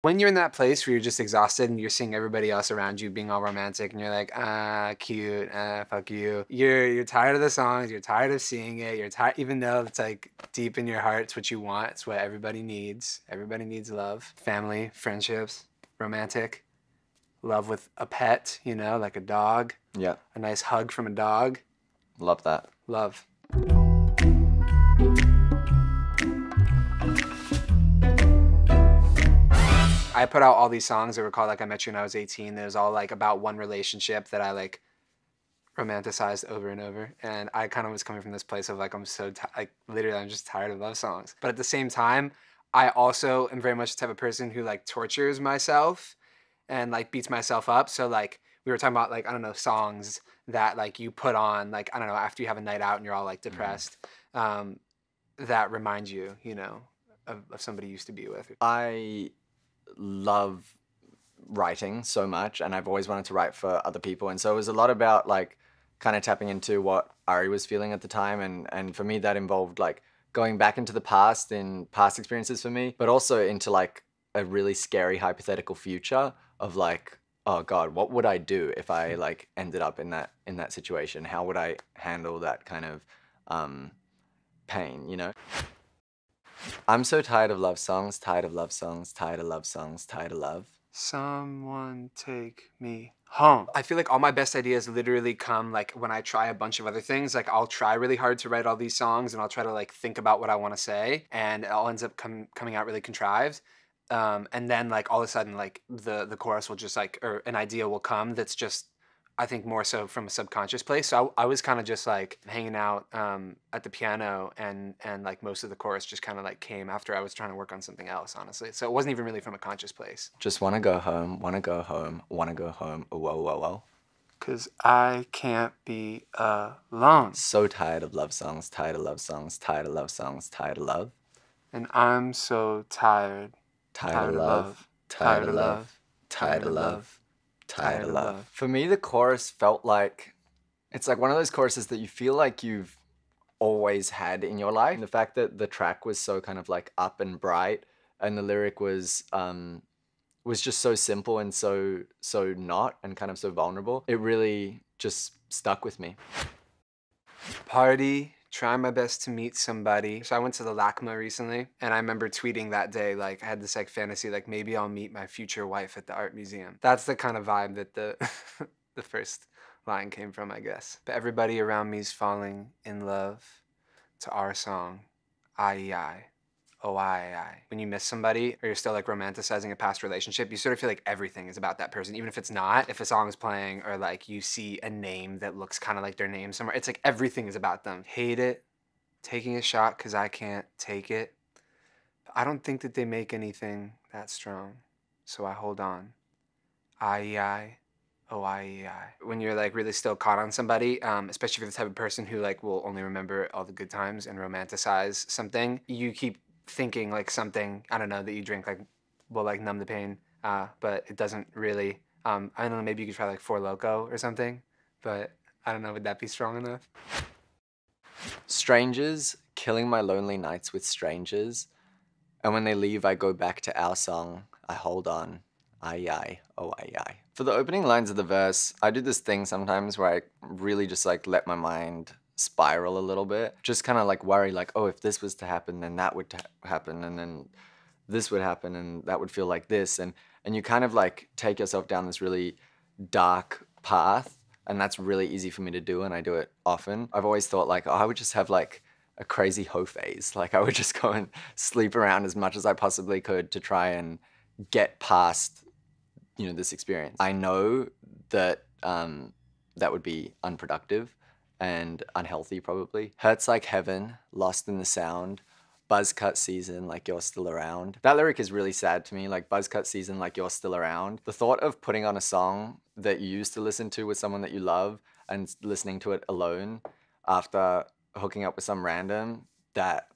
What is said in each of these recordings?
When you're in that place where you're just exhausted and you're seeing everybody else around you being all romantic and you're like, ah, cute, ah, fuck you. You're tired of the songs, you're tired of seeing it, you're tired, even though it's like deep in your heart, it's what you want, it's what everybody needs. Everybody needs love, family, friendships, romantic, love with a pet, you know, like a dog. Yeah. A nice hug from a dog. Love that. Love. I put out all these songs that were called like I Met You When I Was 18. It was all like about one relationship that I like romanticized over and over. And I kind of was coming from this place of like, I'm so, like literally I'm just tired of love songs. But at the same time, I also am very much the type of person who like tortures myself and like beats myself up. So like we were talking about like, I don't know, songs that like you put on, like, I don't know, after you have a night out and you're all like depressed, that remind you, you know, of somebody you used to be with. I love writing so much, and I've always wanted to write for other people, and so it was a lot about like kind of tapping into what Ari was feeling at the time, and for me that involved like going back into the past in past experiences for me, but also into like a really scary hypothetical future of like, oh god, what would I do if I like ended up in that situation? How would I handle that kind of pain, you know? I'm so tired of love songs, tired of love songs, tired of love songs, tired of love. Someone take me home. I feel like all my best ideas literally come like when I try a bunch of other things. Like I'll try really hard to write all these songs and I'll try to like think about what I want to say, and it all ends up coming out really contrived. And then like all of a sudden like the chorus will just like, or an idea will come that's just, I think more so from a subconscious place. So I was kind of just like hanging out at the piano, and like most of the chorus just kind of like came after I was trying to work on something else, honestly. So it wasn't even really from a conscious place. Just wanna go home, wanna go home, wanna go home, whoa, whoa, whoa. 'Cause I can't be alone. So tired of love songs, tired of love songs, tired of love songs, tired of love. And I'm so tired. Tired of love, tired of love, tired of love. Tired of love. For me, the chorus felt like, it's like one of those choruses that you feel like you've always had in your life. And the fact that the track was so kind of like up and bright, and the lyric was just so simple and so not, and kind of so vulnerable, it really just stuck with me. Party, trying my best to meet somebody. So I went to the LACMA recently, and I remember tweeting that day, like I had this like fantasy, like maybe I'll meet my future wife at the art museum. That's the kind of vibe that the the first line came from, I guess. But everybody around me's falling in love to our song, I. Oh, I. When you miss somebody or you're still like romanticizing a past relationship, you sort of feel like everything is about that person, even if it's not. If a song is playing or like you see a name that looks kind of like their name somewhere, it's like everything is about them. Hate it, taking a shot because I can't take it. But I don't think that they make anything that strong, so I hold on. I. Oh, I. When you're like really still caught on somebody, especially if you're the type of person who like will only remember all the good times and romanticize something, you keep thinking like something, I don't know, that you drink like will like numb the pain, but it doesn't really. I don't know, maybe you could try like Four Loko or something, but I don't know, would that be strong enough? Strangers, killing my lonely nights with strangers, and when they leave I go back to our song, I hold on, I, oh I. For the opening lines of the verse, I do this thing sometimes where I really just like let my mind spiral a little bit. Just kind of like worry like, oh, if this was to happen, then that would happen, and then this would happen, and that would feel like this. And you kind of like take yourself down this really dark path, and that's really easy for me to do, and I do it often. I've always thought like, oh, I would just have like a crazy hoe phase. Like I would just go and sleep around as much as I possibly could to try and get past, you know, this experience. I know that that would be unproductive and unhealthy probably. Hurts like heaven, lost in the sound, buzz cut season like you're still around. That lyric is really sad to me, like buzz cut season like you're still around. The thought of putting on a song that you used to listen to with someone that you love and listening to it alone after hooking up with some random, that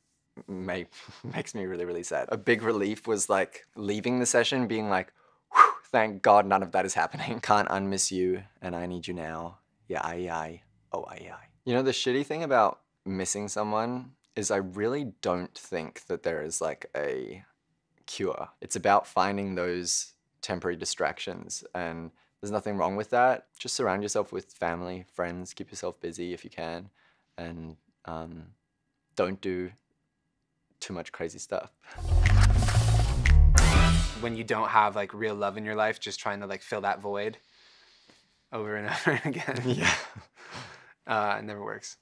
makes me really, really sad. A big relief was like leaving the session being like, whew, thank God none of that is happening. Can't unmiss you and I need you now. Yeah, I. Oh, I. You know, the shitty thing about missing someone is I really don't think that there is like a cure. It's about finding those temporary distractions, and there's nothing wrong with that. Just surround yourself with family, friends, keep yourself busy if you can, and don't do too much crazy stuff. When you don't have like real love in your life, just trying to like fill that void over and over again. Yeah. It never works.